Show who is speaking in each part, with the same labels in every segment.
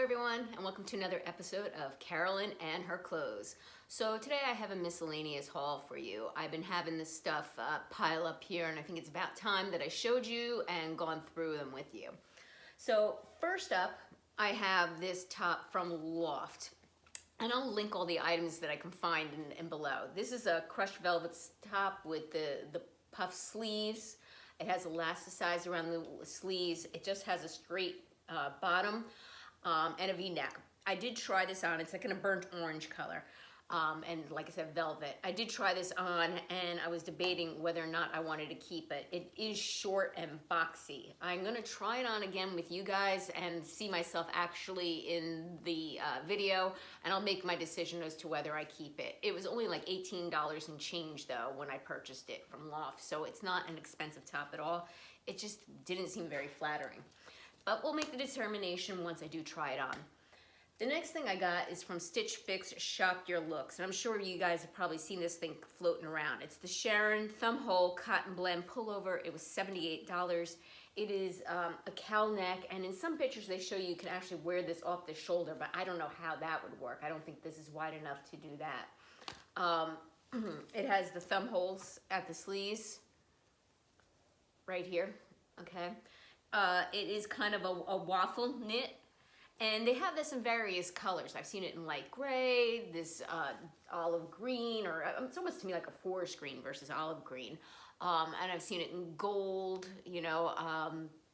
Speaker 1: everyone, and welcome to another episode of Carolyn and Her Clothes. So today I have a miscellaneous haul for you. I've been having this stuff pile up here, and I think it's about time that I showed you and gone through them with you. So first up, I have this top from Loft, and I'll link all the items that I can find in below. This is a crushed velvet top with the puff sleeves. It has elasticized around the sleeves. It just has a straight bottom and a V-neck. I did try this on. It's like in a burnt orange color, and like I said, velvet. I did try this on, and I was debating whether or not I wanted to keep it. It is short and boxy. I'm gonna try it on again with you guys and see myself actually in the video, and I'll make my decision as to whether I keep it. It was only like $18 and change though when I purchased it from Loft, so it's not an expensive top at all. It just didn't seem very flattering. But we'll make the determination once I do try it on. The next thing I got is from Stitch Fix Shop Your Looks. And I'm sure you guys have probably seen this thing floating around. It's the Sharon Thumbhole Cotton Blend Pullover. It was $78. It is a cowl neck, and in some pictures they show you can actually wear this off the shoulder, but I don't know how that would work. I don't think this is wide enough to do that. It has the thumb holes at the sleeves right here, okay? It is kind of a waffle knit, and they have this in various colors. I've seen it in light gray, this olive green, or it's almost to me like a forest green versus olive green. And I've seen it in gold, you know,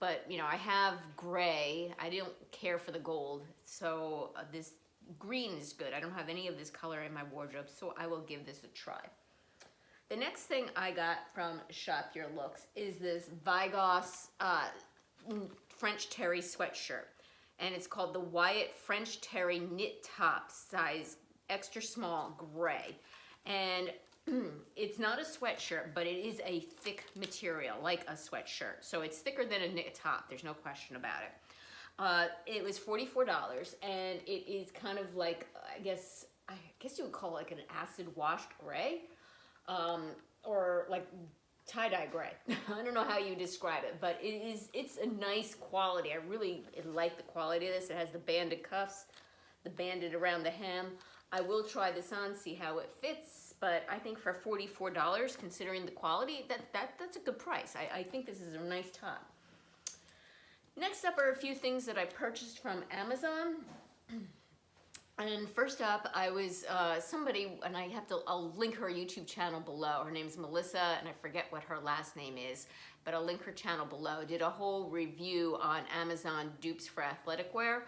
Speaker 1: but you know, I have gray. I don't care for the gold, so this green is good. I don't have any of this color in my wardrobe, so I will give this a try. The next thing I got from Shop Your Looks is this Vigoss French Terry sweatshirt, and it's called the Wyatt French Terry knit top, size extra small, gray. And it's not a sweatshirt, but it is a thick material like a sweatshirt, so it's thicker than a knit top, there's no question about it. It was $44, and it is kind of like, I guess you would call it like an acid washed gray, or like tie-dye gray. I don't know how you describe it, but it's a nice quality. I really like the quality of this. It has the banded cuffs, the banded around the hem. I will try this on, see how it fits, but I think for $44, considering the quality, that's a good price. I think this is a nice top. Next up are a few things that I purchased from Amazon. And first up, I was somebody, and I'll link her YouTube channel below. Her name's Melissa, and I forget what her last name is, but I'll link her channel below. Did a whole review on Amazon dupes for athletic wear,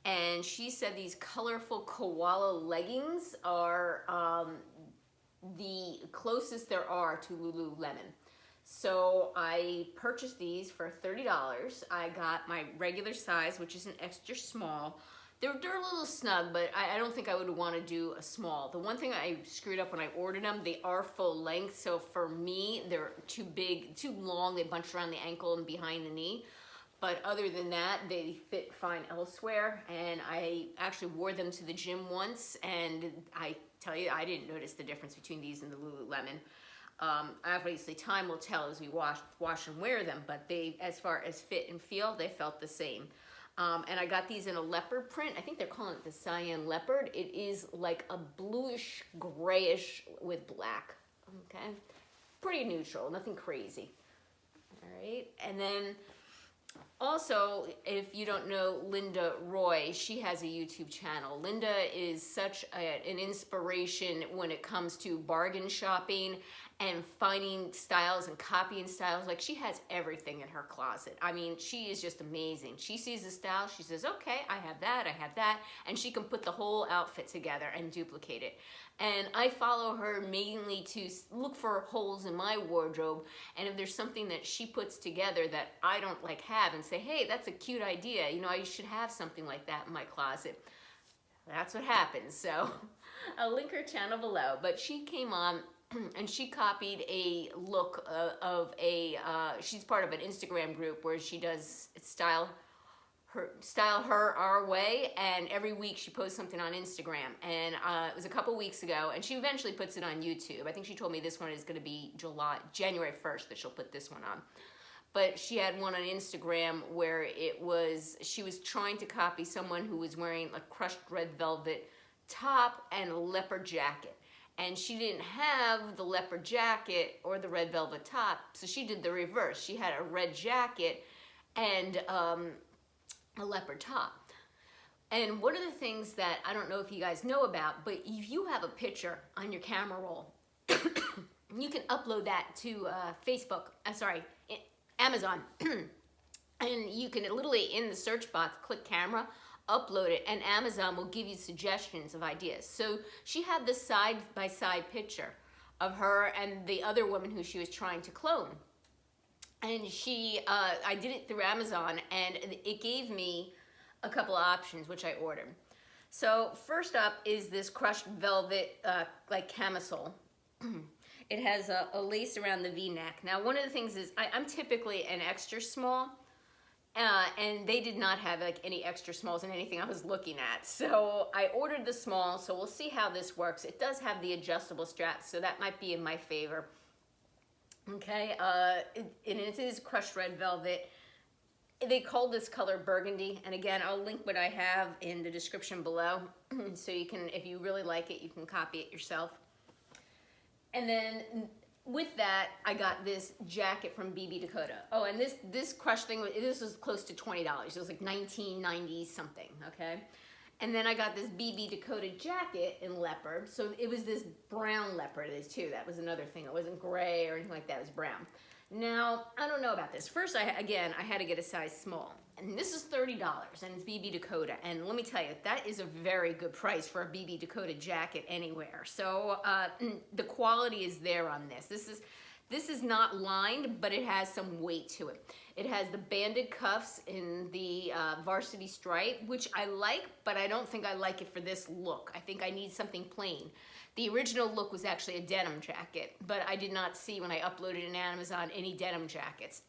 Speaker 1: and she said these colorful Koala leggings are the closest there are to Lululemon. So I purchased these for $30. I got my regular size, which is an extra small. They're a little snug, but I don't think I would want to do a small. The one thing I screwed up when I ordered them, they are full length, so for me, they're too big, too long. They bunch around the ankle and behind the knee. But other than that, they fit fine elsewhere, and I actually wore them to the gym once, and I tell you, I didn't notice the difference between these and the Lululemon. Obviously, time will tell as we wash and wear them, but they, as far as fit and feel, they felt the same. And I got these in a leopard print. I think they're calling it the cyan leopard. It is like a bluish, grayish with black, okay? Pretty neutral, nothing crazy, all right? And then also, if you don't know Linda Roy, she has a YouTube channel. Linda is such an inspiration when it comes to bargain shopping and finding styles and copying styles. Like, she has everything in her closet. I mean, she is just amazing. She sees the style, she says, okay, I have that, and she can put the whole outfit together and duplicate it. And I follow her mainly to look for holes in my wardrobe, and if there's something that she puts together that I don't like have, and say, hey, that's a cute idea, you know, I should have something like that in my closet. That's what happens. So I'll link her channel below, but she came on and she copied a look of she's part of an Instagram group where she does style her our way, and every week she posts something on Instagram, and it was a couple weeks ago, and she eventually puts it on YouTube. I think she told me this one is going to be January 1st that she'll put this one on. but she had one on Instagram where she was trying to copy someone who was wearing a crushed red velvet top and a leopard jacket. And she didn't have the leopard jacket or the red velvet top, so she did the reverse. She had a red jacket and a leopard top. And one of the things that I don't know if you guys know about, but if you have a picture on your camera roll, you can upload that to Amazon. And you can literally, in the search box, click camera, upload it, and Amazon will give you suggestions of ideas. So she had this side-by-side picture of her and the other woman who she was trying to clone. And I did it through Amazon, and it gave me a couple of options, which I ordered. So first up is this crushed velvet, like camisole. It has a lace around the V-neck. Now, one of the things is I'm typically an extra small, and they did not have like any extra smalls in anything I was looking at. So I ordered the small, so we'll see how this works. It does have the adjustable straps, so that might be in my favor. Okay, and it is crushed red velvet. They call this color burgundy, and again, I'll link what I have in the description below, so you can, if you really like it, you can copy it yourself. And then with that, I got this jacket from BB Dakota. Oh, and this crushed thing, this was close to $20. It was like $19.90 something, okay? And then I got this BB Dakota jacket in leopard. So it was this brown leopard too. That was another thing. It wasn't gray or anything like that. It was brown. Now, I don't know about this. First, I had to get a size small. And this is $30, and it's BB Dakota. And let me tell you, that is a very good price for a BB Dakota jacket anywhere. So the quality is there on this. This is not lined, but it has some weight to it. It has the banded cuffs in the varsity stripe, which I like, but I don't think I like it for this look. I think I need something plain. The original look was actually a denim jacket, but I did not see when I uploaded in Amazon any denim jackets.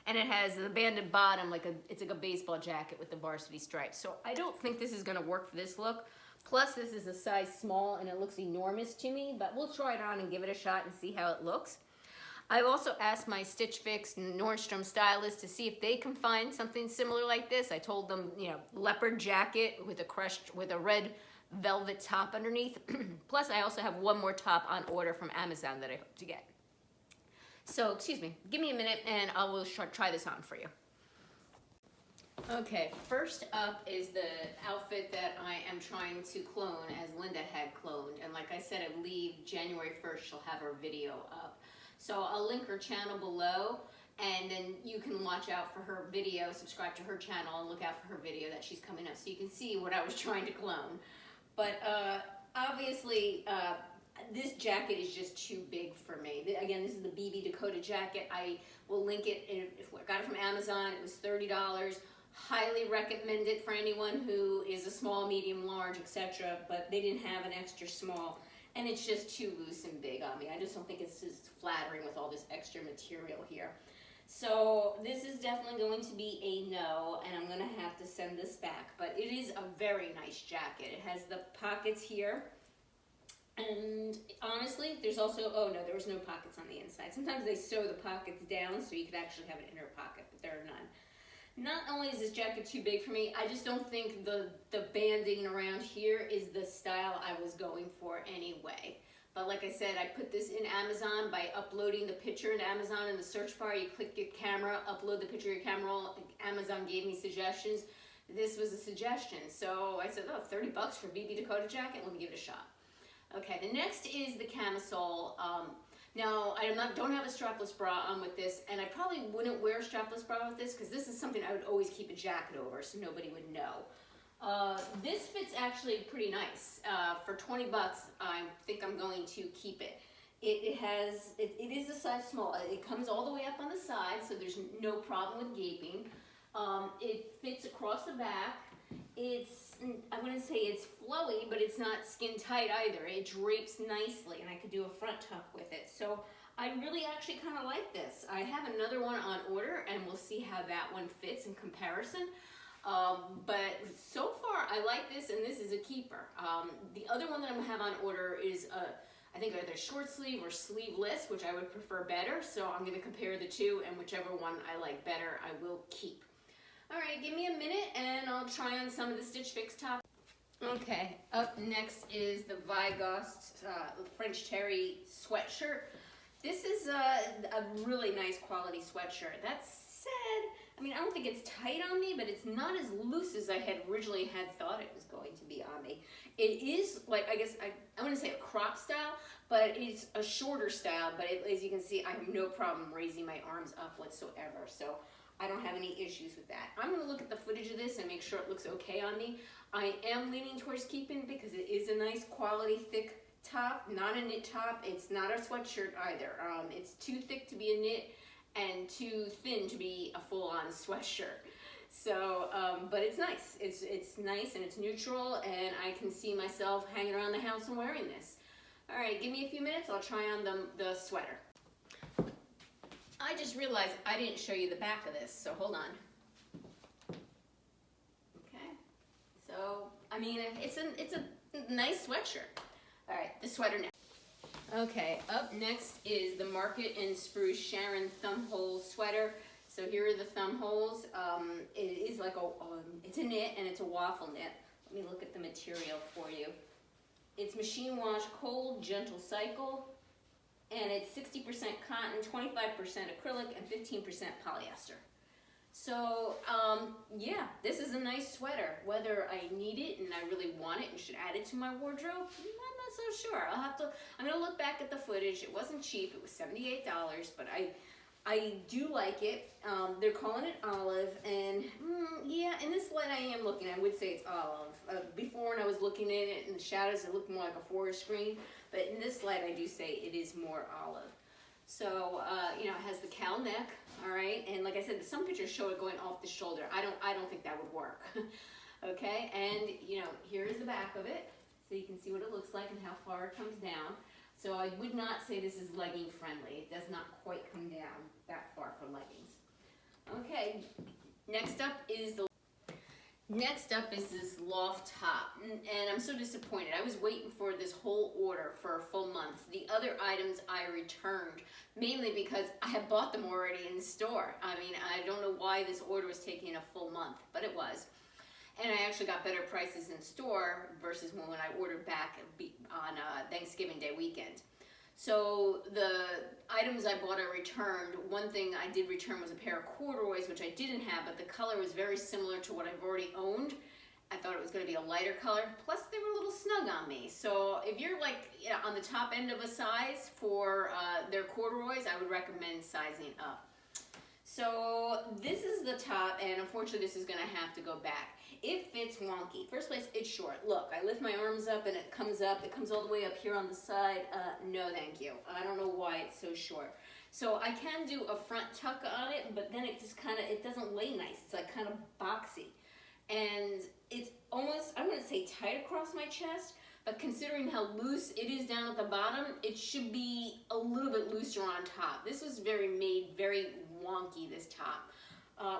Speaker 1: And it has the banded bottom, it's like a baseball jacket with the varsity stripes. So I don't think this is gonna work for this look. Plus, this is a size small, and it looks enormous to me, but we'll try it on and give it a shot and see how it looks. I've also asked my Stitch Fix Nordstrom stylist to see if they can find something similar like this. I told them, leopard jacket with a red velvet top underneath. Plus, I also have one more top on order from Amazon that I hope to get. So, excuse me, give me a minute and I will try this on for you. Okay, first up is the outfit that I am trying to clone as Linda had cloned. And like I said, I believe January 1st she'll have her video up. So I'll link her channel below, and then you can watch out for her video, subscribe to her channel, and look out for her video that she's coming up so you can see what I was trying to clone. But obviously, this jacket is just too big for me. Again, this is the BB Dakota jacket. I will link it. If I got it from Amazon, it was $30. Highly recommend it for anyone who is a small, medium, large, etc. But they didn't have an extra small. And it's just too loose and big on me. I just don't think it's as flattering with all this extra material here. So this is definitely going to be a no, and I'm gonna have to send this back. But it is a very nice jacket. It has the pockets here. And honestly, there's also, oh no, there was no pockets on the inside. Sometimes they sew the pockets down so you could actually have an inner pocket, but there are none. Not only is this jacket too big for me, I just don't think the banding around here is the style I was going for anyway. But like I said, I put this in Amazon by uploading the picture in Amazon in the search bar. You click your camera, upload the picture of your camera roll. Amazon gave me suggestions. This was a suggestion. So I said, oh, $30 for BB Dakota jacket? Let me give it a shot. Okay, the next is the camisole. Now, I don't have a strapless bra on with this, and I probably wouldn't wear a strapless bra with this because this is something I would always keep a jacket over so nobody would know. This fits actually pretty nice. For $20, I think I'm going to keep it. It is a size small. It comes all the way up on the side, so there's no problem with gaping. It fits across the back. I wouldn't say it's flowy, but it's not skin tight either. It drapes nicely, and I could do a front tuck with it. So I really actually kind of like this. I have another one on order, and we'll see how that one fits in comparison. But so far, I like this, and this is a keeper. The other one that I'm gonna have on order is I think either short sleeve or sleeveless, which I would prefer better. So I'm gonna compare the two, and whichever one I like better, I will keep. All right, give me a minute and I'll try on some of the Stitch Fix tops. Okay, up next is the Vigoss French Terry sweatshirt. This is a really nice quality sweatshirt. That said, I mean, I don't think it's tight on me, but it's not as loose as I had originally thought it was going to be on me. It is, like, I guess, I want to say a crop style, but it's a shorter style, but as you can see, I have no problem raising my arms up whatsoever, so I don't have any issues with that. I'm going to look at the footage of this and make sure it looks okay on me. I am leaning towards keeping because it is a nice quality thick top, not a knit top. It's not a sweatshirt either. It's too thick to be a knit and too thin to be a full-on sweatshirt. So, but it's nice. It's nice and it's neutral, and I can see myself hanging around the house and wearing this. All right, give me a few minutes. I'll try on the sweater. I just realized I didn't show you the back of this, so hold on. Okay, so I mean it's a nice sweatshirt. All right, the sweater next. Okay, up next is the Market and Spruce Sharon Thumbhole sweater. So here are the thumb holes. It is like it's a knit and it's a waffle knit. Let me look at the material for you. It's machine wash, cold, gentle cycle. And it's 60% cotton, 25% acrylic, and 15% polyester. So, yeah, this is a nice sweater. Whether I need it and I really want it and should add it to my wardrobe, I'm not so sure. I'm gonna look back at the footage. It wasn't cheap, it was $78, but I do like it. They're calling it olive, and yeah, in this light I am looking, I would say it's olive. Before when I was looking at it in the shadows, it looked more like a forest green, but in this light I do say it is more olive. So, you know, it has the cowl neck, all right, and like I said, some pictures show it going off the shoulder. I don't think that would work. Okay, and you know, here's the back of it, so you can see what it looks like and how far it comes down. So I would not say this is legging friendly. It does not quite come down that far for leggings. Okay, next up is this Loft top, and I'm so disappointed. I was waiting for this whole order for a full month. The other items I returned, mainly because I had bought them already in store. I mean, I don't know why this order was taking a full month, but it was. And I actually got better prices in store versus when I ordered back on Thanksgiving Day weekend. So the items I bought I returned. One thing I did return was a pair of corduroys, which I didn't have, but the color was very similar to what I've already owned. I thought it was going to be a lighter color, plus they were a little snug on me. So if you're like, you know, on the top end of a size for their corduroys, I would recommend sizing up. So this is the top, and unfortunately this is going to have to go back. It fits wonky. First place, it's short. Look, I lift my arms up and it comes up. It comes all the way up here on the side. No, thank you. I don't know why it's so short. So I can do a front tuck on it, but then it just kind of, it doesn't lay nice. It's like kind of boxy. And it's almost, I wouldn't say tight across my chest, but considering how loose it is down at the bottom, it should be a little bit looser on top. This was very wonky, this top.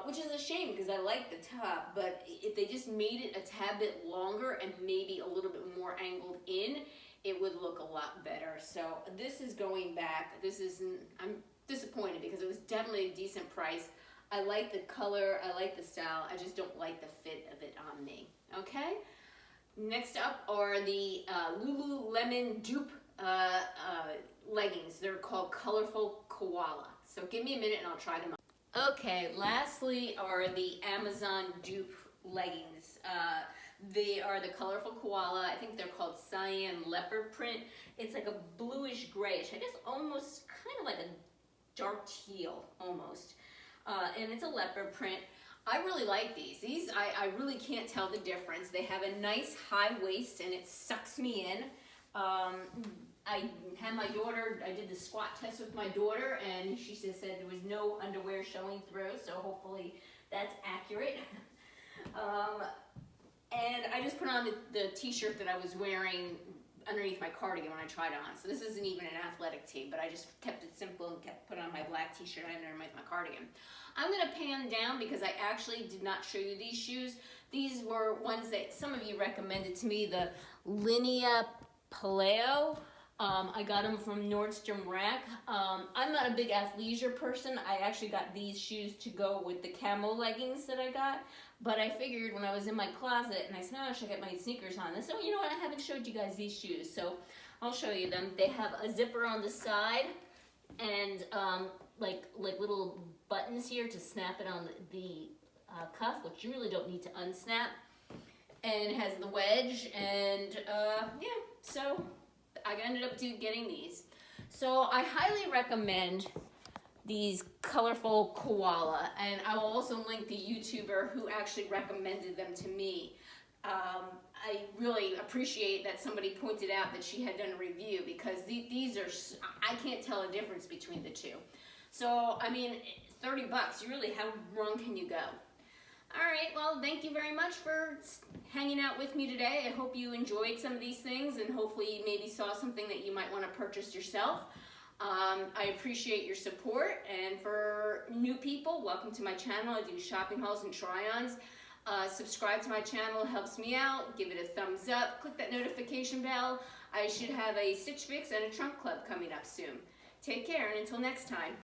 Speaker 1: Which is a shame because I like the top, but if they just made it a tad bit longer and maybe a little bit more angled in, it would look a lot better. So this is going back. I'm disappointed because it was definitely a decent price. I like the color, I like the style, I just don't like the fit of it on me. Okay? Next up are the Lululemon Dupe leggings. They're called Colorful Koala. So give me a minute and I'll try them on. Okay, lastly are the Amazon Dupe leggings. They are the Colorful Koala. I think they're called Cyan Leopard print. It's like a bluish grayish. I guess almost kind of like a dark teal almost. And it's a leopard print. I really like these. I really can't tell the difference. They have a nice high waist and it sucks me in. I had my daughter, I did the squat test with my daughter, and she just said there was no underwear showing through, so hopefully that's accurate. And I just put on the t-shirt that I was wearing underneath my cardigan when I tried it on. So this isn't even an athletic tee, but I just kept it simple and put on my black t-shirt underneath my cardigan. I'm gonna pan down because I actually did not show you these shoes. These were ones that some of you recommended to me, the Linea Paleo.
Speaker 2: I got them from Nordstrom Rack. I'm not a big athleisure person. I actually got these shoes to go with the camo leggings that I got. But I figured when I was in my closet and I said, oh, I should get my sneakers on. I said, well, you know what? I haven't showed you guys these shoes. So I'll show you them. They have a zipper on the side and like little buttons here to snap it on the cuff, which you really don't need to unsnap. And it has the wedge and yeah, so I ended up getting these. So I highly recommend these colorful Koala, and I will also link the YouTuber who actually recommended them to me. I really appreciate that somebody pointed out that she had done a review, because these are, I can't tell a difference between the two. So, I mean, $30, really, how wrong can you go? All right, well, thank you very much for hanging out with me today. I hope you enjoyed some of these things, and hopefully you maybe saw something that you might want to purchase yourself. I appreciate your support, and for new people, welcome to my channel. I do shopping hauls and try-ons. Subscribe to my channel, it helps me out. Give it a thumbs up, click that notification bell. I should have a Stitch Fix and a Trunk Club coming up soon. Take care, and until next time.